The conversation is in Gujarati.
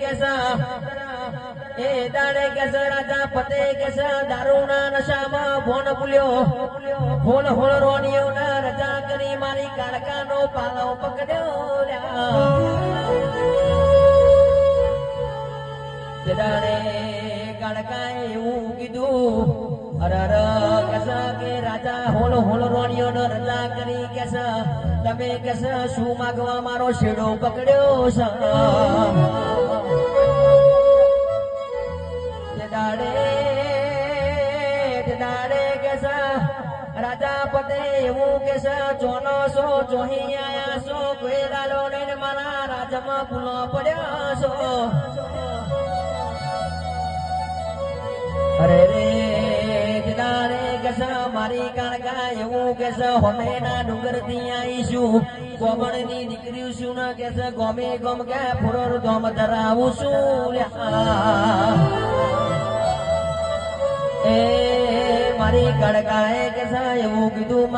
કેસા એ દાડે કેસા રાજા પતે કેસા દારૂના નશામાં ભોન ભૂલ્યો ભોન હોળ રોણીઓ ના રજા કરી મારી કાળકાનો પાલો પકડ્યો દાડે કાળકાએ એવું કીધું અરર કેસા કે રાજા હોળ હોળ રોણીઓ નો રજા કરી કેસા તમે કેસા શું માગવા મારો શેડો પકડ્યો છે દાડે કેસા રાજા પતે એવું કેસા ચોનો સો ચોહી આયા સો કોઈ દાડો ને મારા રાજમાં ભૂલો પડ્યો છો અરે રે દાડે કેસા મારી કાળકા એવું કેસા હોમેના ડુંગર થી આવીશું ગોમણ ની દીકરી શું ના કેસા ગોમે ગોમ કે ફુરોર ગોમ ધરાવું છું એ મારી કાળકાએ કેસા એવું કીધું